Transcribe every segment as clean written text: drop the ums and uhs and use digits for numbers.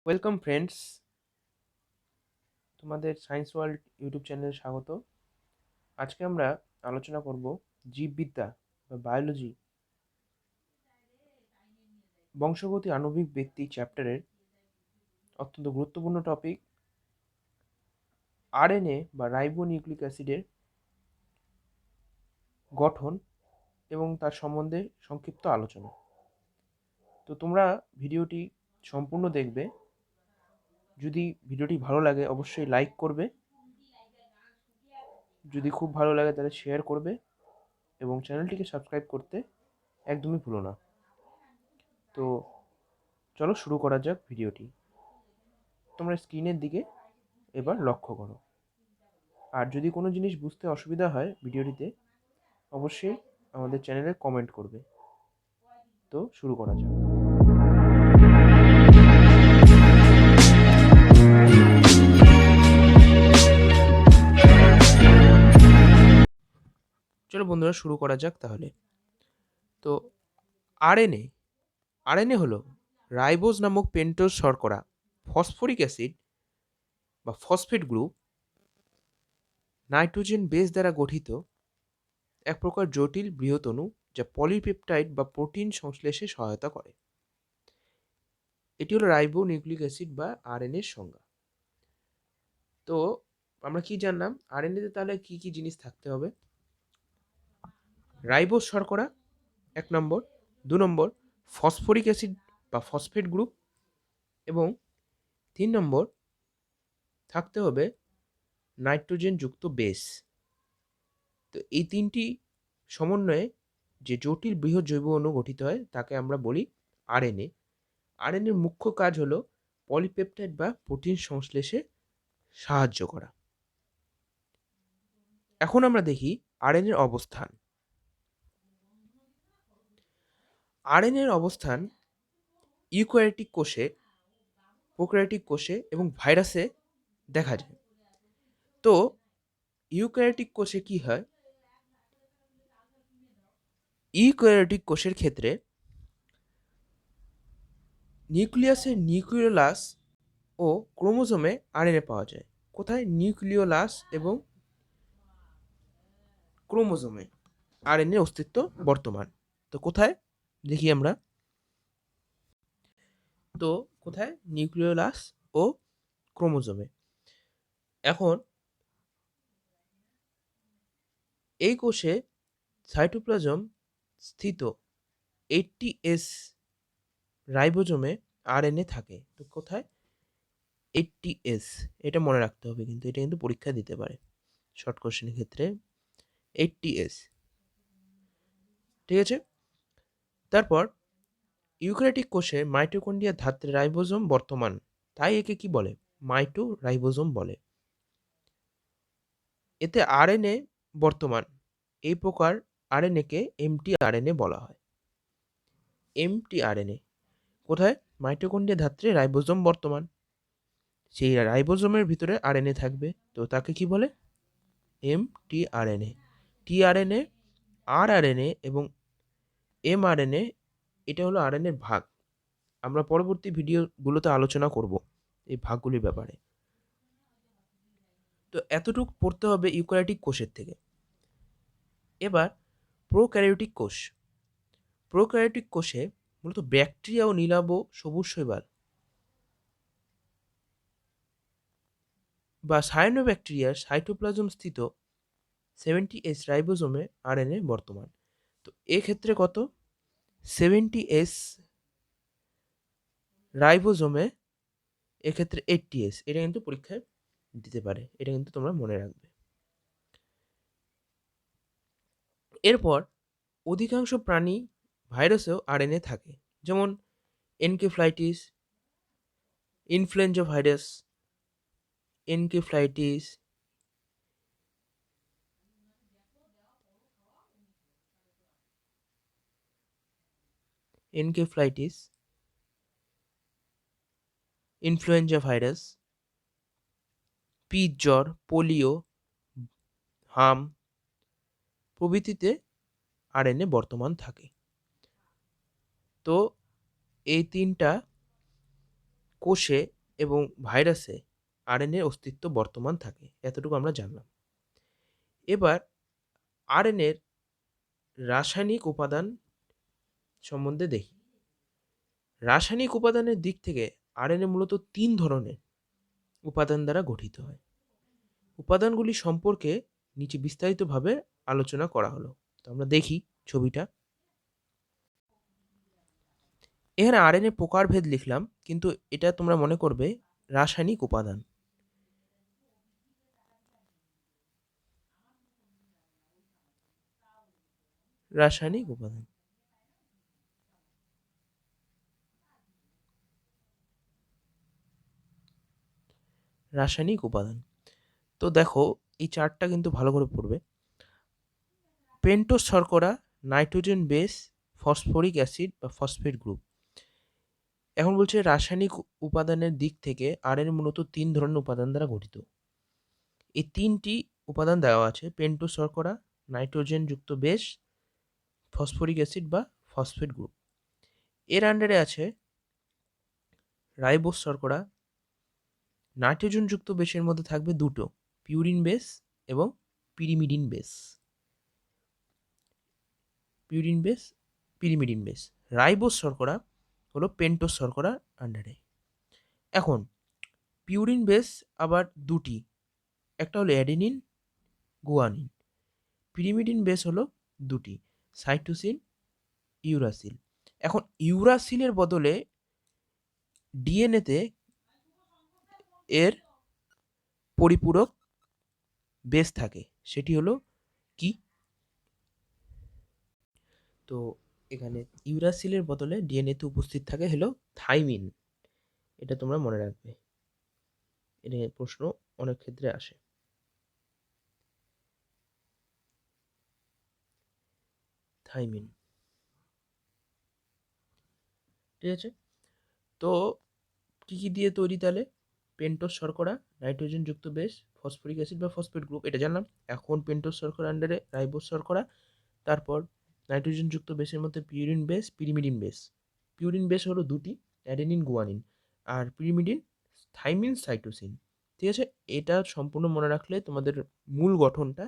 Welcome friends, তোমাদের science world YouTube চ্যানেলে স্বাগত। আজকে আমরা আলোচনা করব জীববিদ্যা বা বায়োলজি বংশগতি আণবিক ব্যক্তি চ্যাপ্টারের অত্যন্ত গুরুত্বপূর্ণ টপিক আরএনএ বা রাইবো নিউক্লিক অ্যাসিডের গঠন এবং তার সম্বন্ধে সংক্ষিপ্ত আলোচনা। তো তোমরা ভিডিওটি সম্পূর্ণ দেখবে। যদি ভিডিওটি ভালো লাগে অবশ্যই লাইক করবে, যদি খুব ভালো লাগে তাহলে শেয়ার করবে এবং চ্যানেলটিকে সাবস্ক্রাইব করতে একদমই ভুলো না। তো চলো শুরু করা যাক ভিডিওটি। তোমরা স্ক্রিনের দিকে এবার লক্ষ্য করো। আর যদি কোনো জিনিস বুঝতে অসুবিধা হয় ভিডিওটিতে অবশ্যই আমাদের চ্যানেলে কমেন্ট করবে। তো শুরু করা যাক। চলো বন্ধুরা শুরু করা যাক তাহলে। তো আরএনএ আরএনএ হলো রাইবোজ নামক পেন্টোজ শর্করা, ফসফরিক অ্যাসিড বা ফসফেট গ্রুপ, নাইট্রোজেন বেস দ্বারা গঠিত এক প্রকার জটিল বৃহৎ অণু যা পলিপেপটাইড বা প্রোটিন সংশ্লেষে সহায়তা করে। এটি হলো রাইবো নিউক্লিক অ্যাসিড বা আরএনএর সংজ্ঞা। তো আমরা কি জানলাম আরএনএতে তাহলে কি কি জিনিস থাকতে হবে? রাইবোজ শর্করা ১ নম্বর, ২ নম্বর ফসফরিক অ্যাসিড বা ফসফেট গ্রুপ এবং ৩ নম্বর থাকতে হবে নাইট্রোজেনযুক্ত বেস। তো এই ৩টি সমন্বয়ে যে জটিল বৃহৎ জৈব অণু গঠিত হয় তাকে আমরা বলি আরএনএ। আরএনএর মুখ্য কাজ হলো পলিপেপটাইড বা প্রোটিন সংশ্লেষে সাহায্য করা। এখন আমরা দেখি আরএনএর অবস্থান। আরএনএর অবস্থান ইউক্যারিওটিক কোষে, প্রোক্যারিওটিক কোষে এবং ভাইরাসে দেখা যায়। তো ইউক্যারিওটিক কোষে কি হয়? ইউক্যারিওটিক কোষের ক্ষেত্রে নিউক্লিয়াসের নিউক্লিওলাস ও ক্রোমোজোমে আরএনএ পাওয়া যায়। কোথায়? নিউক্লিওলাস এবং ক্রোমোজোমে আরএনএর অস্তিত্ব বর্তমান। তো কোথায় দেখি আমরা? তো কোথায়? নিউক্লিওলাস ও ক্রোমোজোমে। এখন এই কোষে সাইটোপ্লাজম স্থিত 80S রাইবোজোমে আরএনএ থাকে। তো কোথায়? 80S, এটা মনে রাখতে হবে, কিন্তু এটা কিন্তু পরীক্ষা দিতে পারে শর্ট কোশ্চেনের ক্ষেত্রে। 80S, ঠিক আছে। তারপর ইউক্যারিওটিক কোষে মাইটোকন্ড্রিয়া ধাত্রে রাইবোজোম বর্তমান, তাই একে কি বলে? মাইটো রাইবোজোম বলে। এতে আরএনএ বর্তমান, এই প্রকার আরএনএকে এমটি আরএনএ বলা হয়। এমটি আরএনএ কোথায়? মাইটোকন্ড্রিয়া ধাত্রে রাইবোজোম বর্তমান, সেই রাইবোজোমের ভিতরে আরএনএ থাকবে, তো তাকে কি বলে? এমটি আরএনএ। টিআরএনএ, আরআরএনএ এবং এমআরএনএ, এটা হলো আরএনএর ভাগ। আমরা পরবর্তী ভিডিওগুলোতে আলোচনা করব এই ভাগগুলির ব্যাপারে। তো এতটুকু পড়তে হবে ইউক্যারিওটিক কোষের থেকে। এবার প্রোক্যারিওটিক কোষ। প্রোক্যারিওটিক কোষে মূলত ব্যাকটেরিয়া ও নীলাভ সবুজ শৈবাল বা সায়ানোব্যাকটেরিয়ার সাইটোপ্লাজম স্থিত 70S রাইবোজোমে আরএনএ বর্তমান। তো এক্ষেত্রে কত? 70S রাইবোজোমে, এক্ষেত্রে 80S। এটা কিন্তু পরীক্ষায় দিতে পারে, এটা কিন্তু তোমরা মনে রাখবে। এরপর অধিকাংশ প্রাণী ভাইরাসেও আরএনএ থাকে, যেমন encephalitis, influenza virus, encephalitis, encephalitis, influenza virus, পিচ জ্বর, পোলিও, হাম প্রভৃতিতে আরএনএ বর্তমান থাকে। তো এই তিনটা কোষে এবং ভাইরাসে আরএনএর অস্তিত্ব বর্তমান থাকে, এতটুকু আমরা জানলাম। এবার আরএনএর রাসায়নিক উপাদান সম্বন্ধে দেখি। রাসায়নিক উপাদানের দিক থেকে আরএনএ মূলত ৩ ধরনের উপাদান দ্বারা গঠিত হয়। উপাদানগুলি সম্পর্কে নিচে বিস্তারিতভাবে আলোচনা করা হলো। তো আমরা দেখি ছবিটা। এখানে আরএনএ প্রকারভেদ লিখলাম, কিন্তু এটা তোমরা মনে করবে রাসায়নিক উপাদান। রাসায়নিক উপাদান। রাসায়নিক উপাদান। তো দেখো এই চার্টটা কিন্তু ভালো করে পড়বে। পেন্টোজ শর্করা, নাইট্রোজেন বেস, ফসফরিক অ্যাসিড বা ফসফেট গ্রুপ। এখন বলছে রাসায়নিক উপাদানের দিক থেকে আরএনএ মূলত ৩ ধরনের উপাদান দ্বারা গঠিত। এই ৩টি উপাদান দেওয়া আছে: পেন্টোজ শর্করা, নাইট্রোজেন যুক্ত বেস, ফসফরিক অ্যাসিড বা ফসফেট গ্রুপ। এর আন্ডারে আছে রাইবোজ শর্করা। নাইট্রোজেন যুক্ত বেসের মধ্যে থাকবে দুটো, পিউরিন বেস এবং pyrimidine base. Purine base, pyrimidine base. Ribose শর্করা হলো পেন্টোজ শর্করার আন্ডারে। এখন পিউরিন বেস আবার দুটি, একটা হলো অ্যাডেনিন, গুয়ানিন। পিরিমিডিন বেস হলো দুটি, সাইটোসিন, ইউরাসিল। এখন ইউরাসিলের বদলে ডিএনএতে এর পরিপূরক বেস থাকে, সেটি হলো কি? তো এখানে ইউরাসিলের বদলে ডিএনএতে উপস্থিত থাকে হলো থাইমিন। এটা তোমরা মনে রাখবে, এটা প্রশ্ন অনেক ক্ষেত্রে আসে। থাইমিন, ঠিক আছে। তো কি কি দিয়ে তৈরি তাহলে? পেন্টোজ শর্করা, নাইট্রোজেন যুক্ত বেস, ফসফরিক অ্যাসিড বা ফসফেট গ্রুপ, এটা জানলাম। এখন পেন্টোজ শর্করা আন্ডারে রাইবোজ শর্করা, তারপর নাইট্রোজেন যুক্ত বেসের মধ্যে purine base, pyrimidine base. Purine base হলো দুটি, অ্যাডেনিন, গুয়ানিন। আর পিরিমিডিন, থাইমিন, সাইটোসিন। ঠিক আছে, এটা সম্পূর্ণ মনে রাখলে তোমাদের মূল গঠনটা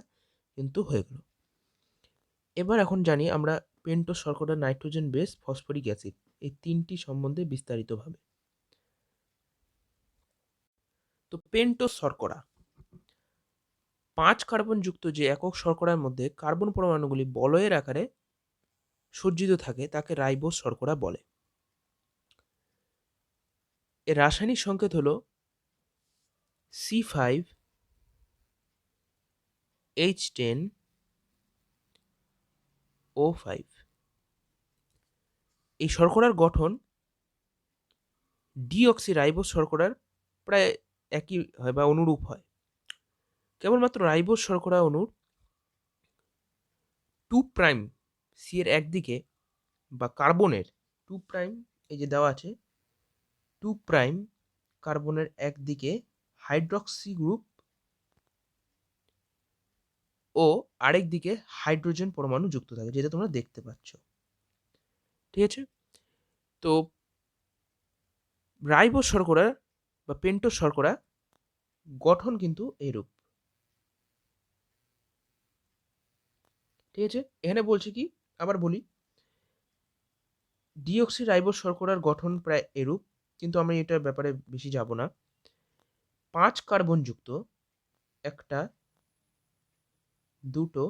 কিন্তু হয়ে গেল। এবার এখন জানি আমরা পেন্টোজ শর্করা, নাইট্রোজেন বেস, ফসফরিক অ্যাসিড, এই 3টি সম্বন্ধে বিস্তারিতভাবে। তো পেন্টোজ শর্করা 5 কার্বন যুক্ত যে একক শর্করার মধ্যে কার্বন পরমাণুগুলি বলয়ের আকারে সজ্জিত থাকে তাকে রাইবোজ শর্করা বলে। এর রাসায়নিক সংকেত হলো C5H10O5। এই শর্করার গঠন ডিঅক্সিরাইবোজ শর্করার প্রায় একই হয় বা অনুরূপ হয়। কেবলমাত্র রাইবোজ শর্করা অণুর 2' সি এর একদিকে বা কার্বনের 2', এই যে দেওয়া আছে 2' কার্বনের একদিকে হাইড্রক্সি গ্রুপ ও আরেক দিকে হাইড্রোজেন পরমাণু যুক্ত থাকে, যেটা তোমরা দেখতে পাচ্ছ। ঠিক আছে, তো রাইবোজ শর্করা বা পেন্টোজ শর্করা গঠন কিন্তু এরূপ। ঠিক আছে, এখানে বলছে কি, আবার বলি, ডিঅক্সি রাইবোজ শর্করার গঠন প্রায় এরূপ, কিন্তু আমি এটার ব্যাপারে বেশি যাব না। 5 কার্বন যুক্ত, একটা, দুটো,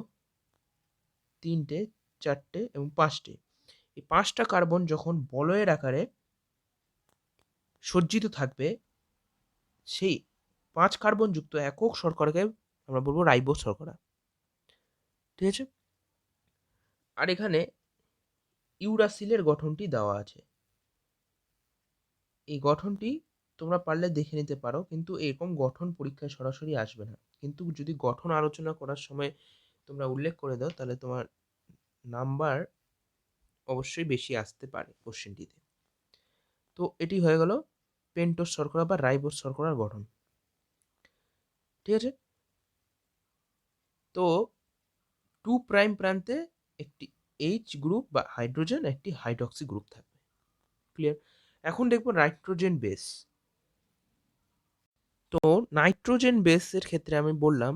তিনটে, চারটে এবং 5টে, এই 5টা কার্বন যখন বলয়ের আকারে সজ্জিত থাকবে, সেই 5 কার্বন যুক্ত একক শর্করাকে আমরা বলবো রাইবোজ শর্করা। ঠিক আছে, আর এখানে ইউরাসিলের গঠনটি দেওয়া আছে। এই গঠনটি তোমরা পারলে দেখে নিতে পারো, কিন্তু এরকম গঠন পরীক্ষায় সরাসরি আসবে না। কিন্তু যদি গঠন আলোচনা করার সময় তোমরা উল্লেখ করে দাও, তাহলে তোমার নাম্বার অবশ্যই বেশি আসতে পারে কোশ্চেনটিতে। তো এটি হয়ে গেল পেন্টোজ শর্করা বা রাইবোজ শর্করার গঠন। ঠিক আছে, তো 2' প্রান্তে একটি এইচ গ্রুপ বা হাইড্রোজেন, একটি হাইড্রক্সি গ্রুপ থাকবে। ক্লিয়ার? এখন দেখবো নাইট্রোজেন বেস। তো নাইট্রোজেন বেসের ক্ষেত্রে আমি বললাম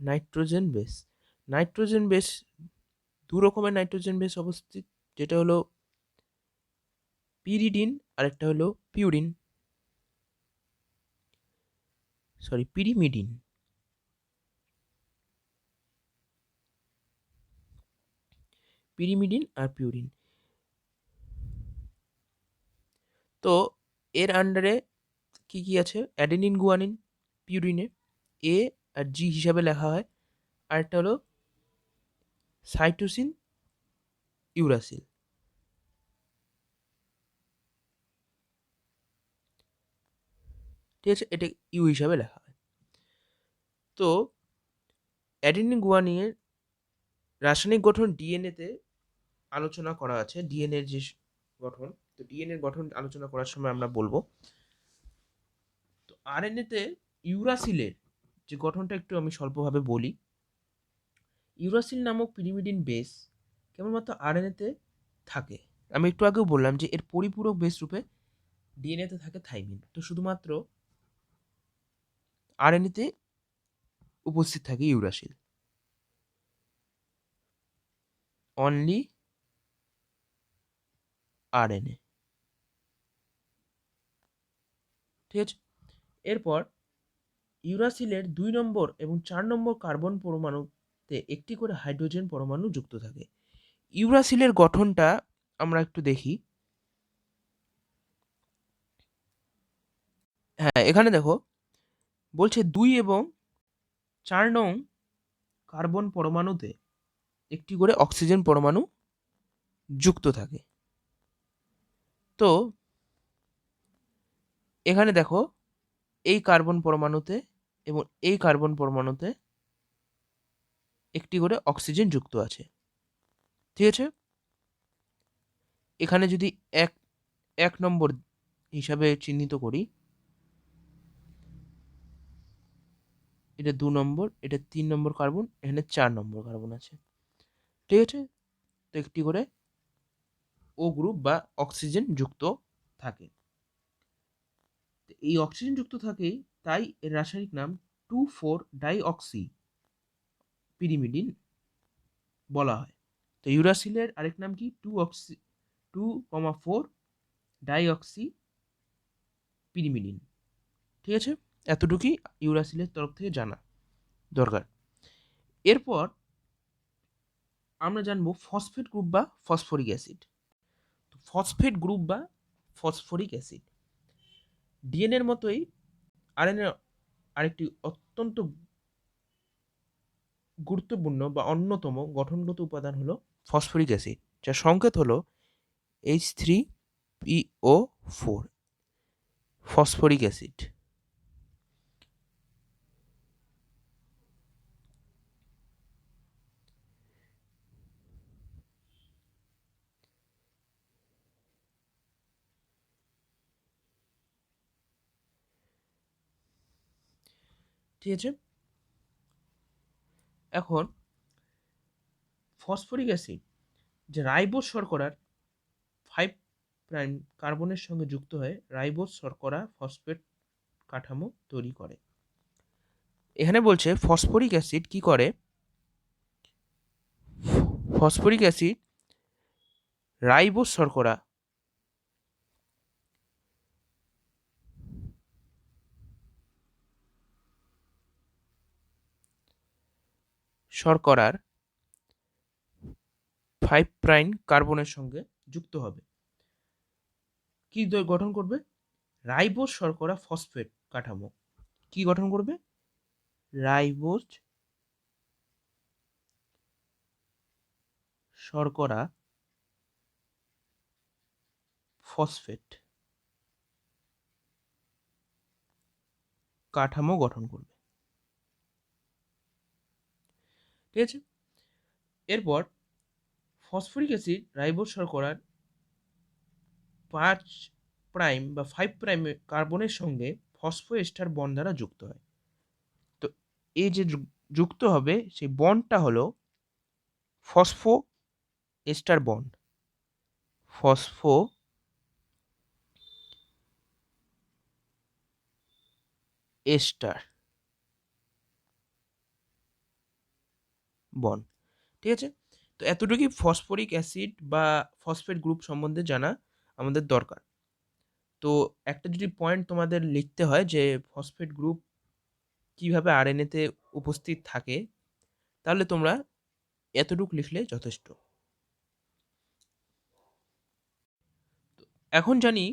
নাইট্রোজেন বেস। নাইট্রোজেন বেস দু রকমের নাইট্রোজেন বেস অবস্থিত, যেটা হলো পিরিডিন আর একটা হলো পিউরিন, সরি পিরিমিডিন। পিরিমিডিন আর পিউরিন। তো এর আন্ডারে কি কি আছে? অ্যাডেনিন গুয়ানিন পিউরিনে এ আর জি হিসাবে লেখা হয়, আর একটা হলো সাইটোসিন ইউরাসিল। ঠিক আছে, এটা ইউ হিসাবে লেখা হয়। তো অ্যাডেনিন গুয়ানিনের রাসায়নিক গঠন ডিএনএতে আলোচনা করা আছে, ডিএনএর যে গঠন, তো ডিএনএর গঠন আলোচনা করার সময় আমরা বলবো। তো আরএনএতে ইউরাসিলের যে গঠনটা একটু আমি স্বল্পভাবে বলি। ইউরাসিল নামক পিরিমিডিন বেস কেবলমাত্র আরএনএতে থাকে। আমি একটু আগেও বললাম যে এর পরিপূরক বেস রূপে ডিএনএতে থাকে থাইমিন। তো শুধুমাত্র আরএনএতে উপস্থিত থাকে ইউরাসিল। Only RNA. ঠিক আছে, এরপর ইউরাসিলের 2 নম্বর এবং 4 নম্বর কার্বন পরমাণুতে একটি করে হাইড্রোজেন পরমাণু যুক্ত থাকে। ইউরাসিলের গঠনটা আমরা একটু দেখি। হ্যাঁ, এখানে দেখো বলছে 2 এবং 4 নং কার্বন পরমাণুতে একটি করে অক্সিজেন পরমাণু যুক্ত থাকে। তো এখানে দেখো এই কার্বন পরমাণুতে এবং এই কার্বন পরমাণুতে একটি করে অক্সিজেন যুক্ত আছে। ঠিক আছে, এখানে যদি এক এক নম্বর হিসাবে চিহ্নিত করি, এটা 2 নম্বর, এটা 3 নম্বর কার্বন, এখানে 4 নম্বর কার্বন আছে। ঠিক আছে, তো একটি করে ও গ্রুপ বা অক্সিজেন যুক্ত থাকে। এই অক্সিজেন যুক্ত থাকে, তাই এর রাসায়নিক নাম 2,4-ডাইঅক্সি পিরিমিডিন বলা হয়। তো ইউরাসিলের আরেক নাম কি? 2,4-ডাইঅক্সি পিরিমিডিন। ঠিক আছে, এতটুকুই ইউরাসিলের তরফ থেকে জানা দরকার। এরপর আমরা জানবো ফসফেট গ্রুপ বা ফসফরিক অ্যাসিড। ফসফেট গ্রুপ বা ফসফরিক অ্যাসিড ডিএনএর মতোই আরএনএ আরেকটি অত্যন্ত গুরুত্বপূর্ণ বা অন্যতম গঠনগত উপাদান হলো ফসফরিক অ্যাসিড, যার সংকেত হলো H3PO4, ফসফরিক অ্যাসিড। ঠিক আছে, এখন ফসফরিক অ্যাসিড যে রাইবোজ শর্করার 5' কার্বনের সঙ্গে যুক্ত হয়ে রাইবোজ শর্করা ফসফেট কাঠামো তৈরি করে। এখানে বলছে ফসফরিক অ্যাসিড কি করে? ফসফরিক অ্যাসিড রাইবোজ শর্করা শর্করার 5' কার্বনের সঙ্গে যুক্ত হবে, কি গঠন করবে? রাইবোজ শর্করা ফসফেট কাঠামো। কি গঠন করবে? রাইবোজ শর্করা ফসফেট কাঠামো গঠন করবে। ঠিক আছে, এরপর ফসফরিক অ্যাসিড রাইবোজ শর্করার 5' বা 5' কার্বনের সঙ্গে ফসফোএস্টার বন্ড দ্বারা যুক্ত হয়। তো এই যে যুক্ত হবে সেই বন্ডটা হলো ফসফো এস্টার বন্ড, ফসফো এস্টার বন্ড। ঠিক আছে, তো এতটুকুই ফসফরিক অ্যাসিড বা ফসফেট গ্রুপ সম্বন্ধে জানা আমাদের দরকার। তো একটা যদি পয়েন্ট তোমাদের লিখতে হয় যে ফসফেট গ্রুপ কিভাবে আরএনএতে উপস্থিত থাকে, তাহলে তোমরা এতটুকু লিখলে যথেষ্ট। এখন জানি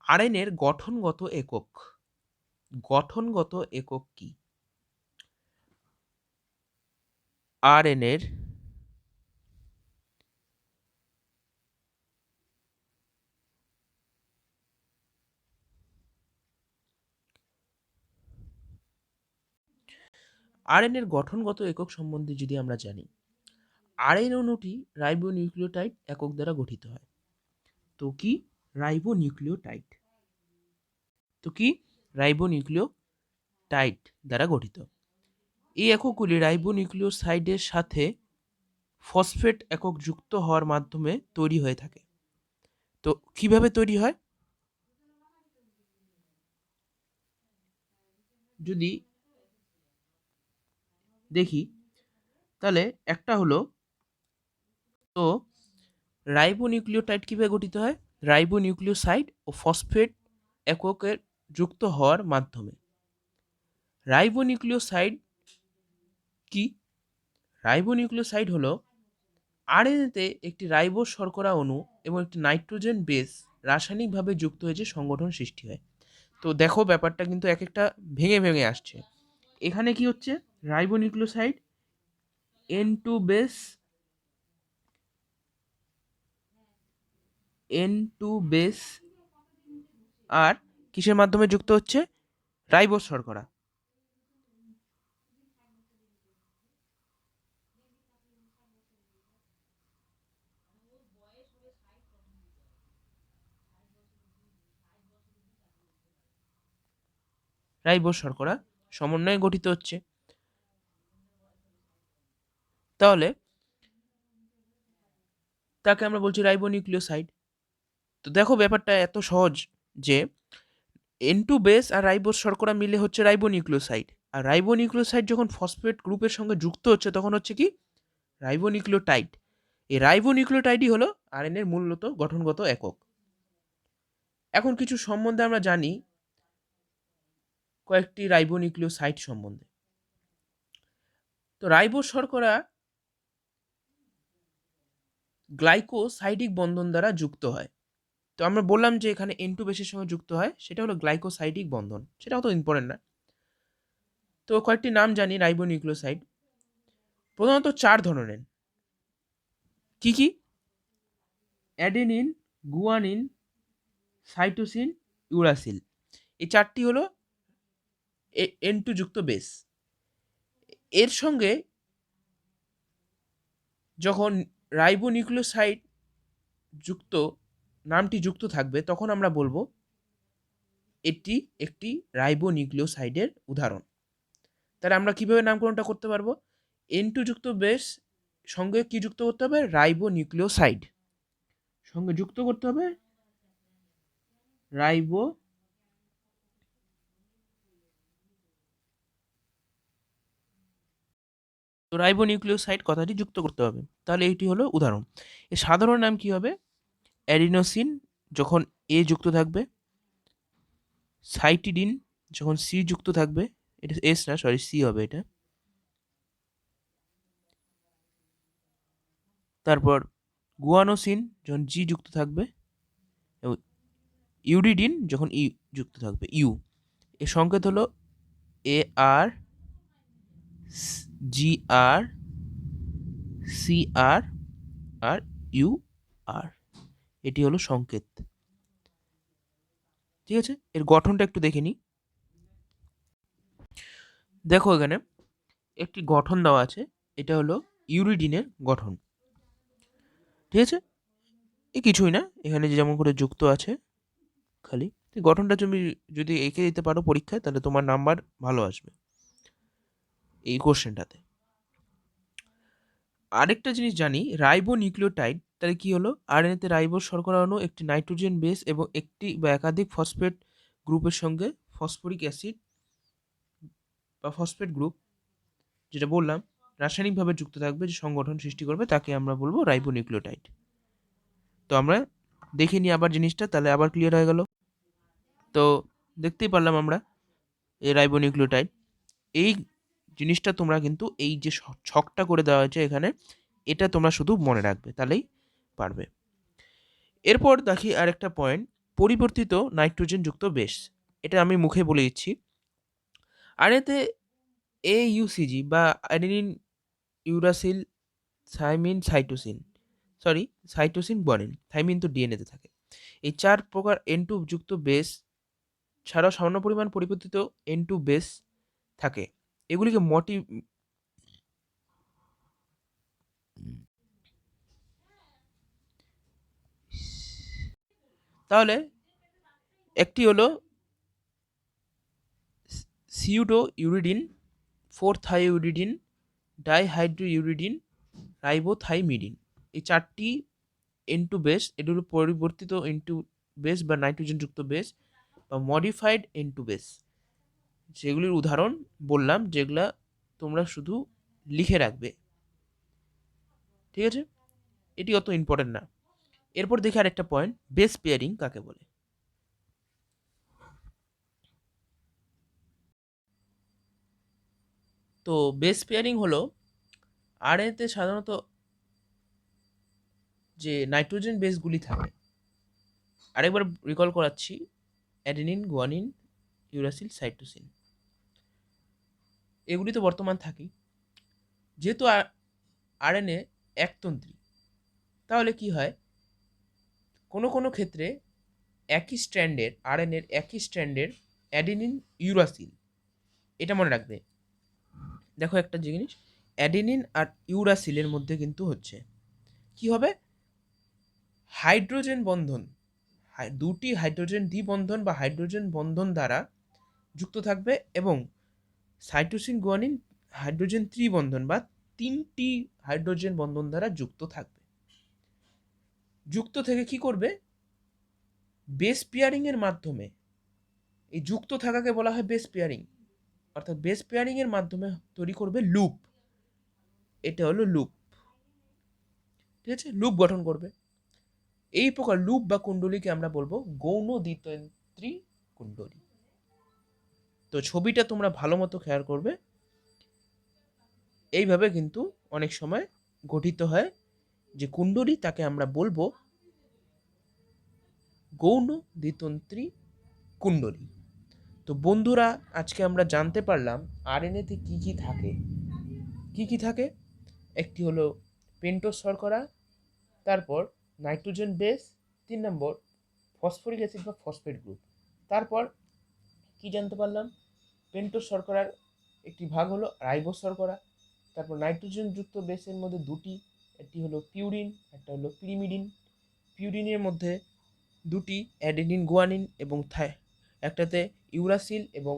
আরএনএর গঠনগত একক। গঠনগত একক কি? আরএনএর আরএনএর গঠনগত একক সম্বন্ধে যদি আমরা জানি, আরএনএ অণুটি রাইবোনিউক্লিওটাইড একক দ্বারা গঠিত হয়। তো কি রাইবোনিউক্লিওটাইড? তো কি রাইবোনিউক্লিওটাইড দ্বারা গঠিত। এই এককগুলি রাইবোনিউক্লিওসাইডের সাথে ফসফেট একক যুক্ত হওয়ার মাধ্যমে তৈরি হয়ে থাকে। তো কিভাবে তৈরি হয়? যদি দেখি তাহলে একটা হলো, তো রাইবোনিউক্লিওটাইড কিভাবে গঠিত হয়? রাইবোনিউক্লিওসাইড ও ফসফেট এককের যুক্ত হওয়ার মাধ্যমে। রাইবোনিউক্লিওসাইড কি? রাইবোনিউক্লিওসাইড হলো আরএনএতে একটি রাইবোজ শর্করা অণু এবং একটি নাইট্রোজেন বেস রাসায়নিকভাবে যুক্ত হয়ে যে সংগঠন সৃষ্টি হয়। তো দেখো ব্যাপারটা কিন্তু এক একটা ভেঙে ভেঙে আসছে। এখানে কি হচ্ছে? রাইবোনিউক্লিওসাইড N2 বেস আর কিসের মাধ্যমে যুক্ত হচ্ছে? রাইবোজ শর্করা। রাইবোজ শর্করা সমন্বয়ে গঠিত হচ্ছে। তাহলে তাকে আমরা বলছি রাইবোনিউক্লিওসাইড। তো দেখো ব্যাপারটা এত সহজ যে N2 বেস আর রাইবোজ শর্করা মিলে হচ্ছে রাইবোনিউক্লিওসাইড, আর রাইবোনিউক্লিওসাইড যখন ফসফেট গ্রুপের সঙ্গে যুক্ত হচ্ছে তখন হচ্ছে কি রাইবোনিউক্লিওটাইড। এই রাইবোনিউক্লিওটাইডই হলো আরএনএর মূলত গঠনগত একক। এখন কিছু সম্বন্ধে আমরা জানি, কয়েকটি রাইবোনিউক্লিওসাইড সম্বন্ধে। তো রাইবোজ শর্করা গ্লাইকোসাইডিক বন্ধন দ্বারা যুক্ত হয়। তো আমরা বললাম যে এখানে N2 বেসের সঙ্গে যুক্ত হয়, সেটা হলো গ্লাইকোসাইডিক বন্ধন, সেটা অত ইম্পর্টেন্ট না। তো কয়েকটি নাম জানি রাইবোনিউক্লিওসাইড, প্রধানত 4 ধরনের। কি কি? Adenine, guanine, cytosine, uracil. এই 4টি হলো N2 যুক্ত বেস। এর সঙ্গে যখন রাইবোনিউক্লিওসাইড যুক্ত নামটি যুক্ত থাকবে তখন আমরা বলবো এটি একটি রাইবোনিউক্লিওসাইডের উদাহরণ। তাহলে আমরা কিভাবে নামকরণটা করতে পারবো? N2 যুক্ত বেস সঙ্গে কি যুক্ত করতে হবে? রাইবোনিউক্লিওসাইড সঙ্গে যুক্ত করতে হবে রাইবোনিউক্লিওসাইড কথাটি যুক্ত করতে হবে। তাহলে এইটি হলো উদাহরণ। এর সাধারণ নাম কি হবে? অ্যাডিনোসিন যখন এ যুক্ত থাকবে, সাইটিডিন যখন সি যুক্ত থাকবে, এটা এস না, সরি সি হবে এটা। তারপর গুয়ানোসিন যখন জি যুক্ত থাকবে, এবং ইউরিডিন যখন ই যুক্ত থাকবে, ইউ। এর সংকেত হলো এ আর, জি আর, সি আর, আর ইউ আর। এটি হলো সংকেত। ঠিক আছে, এর গঠনটা একটু দেখে নিই। দেখো এখানে একটি গঠন দেওয়া আছে, এটা হলো ইউরিডিনের গঠন। ঠিক আছে, এ কিছুই না, এখানে যেমন করে যুক্ত আছে খালি গঠনটা তুমি যদি এঁকে দিতে পারো পরীক্ষায় তাহলে তোমার নাম্বার ভালো আসবে এই কোশ্চেনটাতে। আরেকটা জিনিস জানি, রাইবো নিউক্লিওটাইড তাহলে কি হলো, আরএনএতে রাইবোজ শর্করা অণু একটি নাইট্রোজেন বেস এবং একটি বা একাধিক ফসফেট গ্রুপের সঙ্গে ফসফরিক অ্যাসিড বা ফসফেট গ্রুপ যেটা বললাম রাসায়নিকভাবে যুক্ত থাকবে, যে সংগঠন সৃষ্টি করবে তাকে আমরা বলবো রাইবো নিউক্লিওটাইড। তো আমরা দেখে নিই আবার জিনিসটা, তাহলে আবার ক্লিয়ার হয়ে গেল। তো দেখতেই পারলাম আমরা এই রাইবো নিউক্লিওটাইড, এই জিনিসটা তোমরা কিন্তু এই যে ছকটা করে দেওয়া হয়েছে এখানে, এটা তোমরা শুধু মনে রাখবে তাহলেই পারবে। এরপর দেখি আরেকটা পয়েন্ট, পরিবর্তিত নাইট্রোজেন যুক্ত বেস। এটা আমি মুখে বলে দিচ্ছি। আর এতে AUCG বা adenine uracil thymine cytosine guanine, thymine তো ডিএনএতে থাকে। এই 4 প্রকার N2 যুক্ত বেস ছাড়াও সামান্য পরিমাণ পরিবর্তিত N2 বেস থাকে। এগুলিকে তাহলে একটি হলো সিউডো ইউরিডিন, 4-থাইওইরিডিন, ডাইহাইড্রোইউরিডিন, রাইবোথাইমিডিন। এই 4টি N2 বেস, এটি হলো পরিবর্তিত N2 বেস বা নাইট্রোজেনযুক্ত বেস বা মডিফাইড N2 বেস। সেগুলির উদাহরণ বললাম, যেগুলা তোমরা শুধু লিখে রাখবে, ঠিক আছে? এটি অত ইম্পর্টেন্ট না। এরপর দেখি আরেকটা পয়েন্ট, বেস পেয়ারিং কাকে বলে। তো বেস পেয়ারিং হলো আরএনএতে সাধারণত যে নাইট্রোজেন বেসগুলি থাকে, আরেকবার রিকল করাচ্ছি, অ্যাডেনিন, গুয়ানিন, ইউরাসিল, সাইটোসিন, এগুলি তো বর্তমান থাকি। যেহেতু আরএনএ একতন্ত্রী, তাহলে কি হয়, কোনো কোনো ক্ষেত্রে একই স্ট্র্যান্ডের আরএনএর একই স্ট্র্যান্ডের অ্যাডেনিন ইউরাসিল, এটা মনে রাখবে। দেখো একটা জিনিস, অ্যাডেনিন আর ইউরাসিলের মধ্যে কিন্তু হচ্ছে কি হবে, হাইড্রোজেন বন্ধন, দুটি হাইড্রোজেন দ্বিবন্ধন বা হাইড্রোজেন বন্ধন দ্বারা যুক্ত থাকবে, এবং সাইটোসিন গুয়ানিন হাইড্রোজেন ত্রিবন্ধন বা 3টি হাইড্রোজেন বন্ধন দ্বারা যুক্ত থাকবে। যুক্ত থেকে কি করবে, বেস পেয়ারিং এর মাধ্যমে, এই যুক্ত থাকাকে বলা হয় বেস পেয়ারিং, অর্থাৎ বেস পেয়ারিং এর মাধ্যমে তৈরি করবে লুপ। এটা হলো লুপ, ঠিক আছে? লুপ গঠন করবে। এই প্রকার লুপ বা কুণ্ডলীকে আমরা বলবো গৌণ দ্বিতন্ত্রী কুণ্ডলী। তো ছবিটা তোমরা ভালো মতো খেয়াল করবে, এইভাবে কিন্তু অনেক সময় গঠিত হয় যে কুণ্ডলী, তাকে আমরা বলবো গৌণ দ্বিতন্ত্রী কুণ্ডলী। তো বন্ধুরা, আজকে আমরা জানতে পারলাম আরএনএতে কি কি থাকে। কি কি থাকে, একটি হলো পেন্টোজ শর্করা, তারপর নাইট্রোজেন বেস, 3 নম্বর ফসফরিক অ্যাসিড বা ফসফেট গ্রুপ। তারপর কি জানতে পারলাম, পেন্টোজ শর্করার একটি ভাগ হলো রাইবোজ শর্করা। তারপর নাইট্রোজেন যুক্ত বেসের মধ্যে দুটি, একটি হলো পিউরিন, একটা হলো পিরিমিডিন। পিউরিনের মধ্যে দুটি, অ্যাডেনিন গুয়ানিন এবং একটাতে ইউরাসিল এবং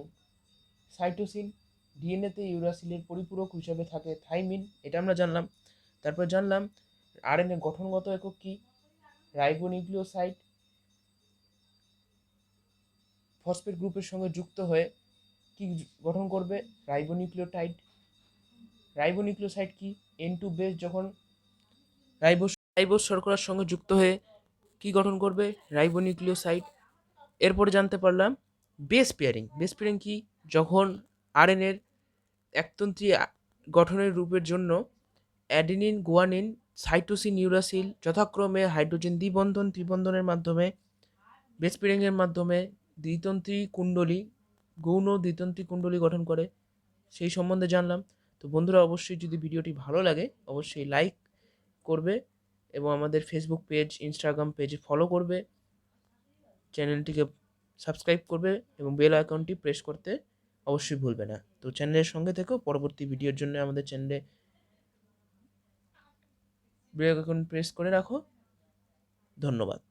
সাইটোসিন। ডিএনএতে ইউরাসিলের পরিপূরক হিসাবে থাকে থাইমিন, এটা আমরা জানলাম। তারপর জানলাম আরএনএ গঠনগত একক কি, রাইবোনিউক্লিওসাইড ফসফেট গ্রুপের সঙ্গে যুক্ত হয়ে কি গঠন করবে, রাইবোনিউক্লিওটাইড। রাইবোনিউক্লিওসাইড কি, N2 বেস যখন রাইবোজ শর্করার সঙ্গে যুক্ত হয়ে কি গঠন করবে, রাইবোনিউক্লিওসাইড। এরপরে জানতে পারলাম বেস পেয়ারিং। বেস পেয়ারিং কি, যখন আরএনএর একতন্ত্রী গঠনের রূপের জন্য অ্যাডেনিন, গুয়ানিন, সাইটোসিন, ইউরাসিল যথাক্রমে হাইড্রোজেন দ্বিবন্ধন ত্রিবন্ধনের মাধ্যমে বেস পেয়ারিংয়ের মাধ্যমে দ্বিতন্ত্রী কুণ্ডলী, গৌণ দ্বিতন্ত্রী কুণ্ডলী গঠন করে, সেই সম্বন্ধে জানলাম। তো বন্ধুরা, অবশ্যই যদি ভিডিওটি ভালো লাগে অবশ্যই লাইক করবে এবং আমাদের ফেসবুক পেজ, ইনস্টাগ্রাম পেজে ফলো করবে, চ্যানেলটিকে সাবস্ক্রাইব করবে এবং বেল আইকনটি প্রেস করতে অবশ্যই ভুলবে না। তো চ্যানেলের সঙ্গে থেকেও পরবর্তী ভিডিওর জন্য আমাদের চ্যানেলে বেল আইকন প্রেস করে রাখো। ধন্যবাদ।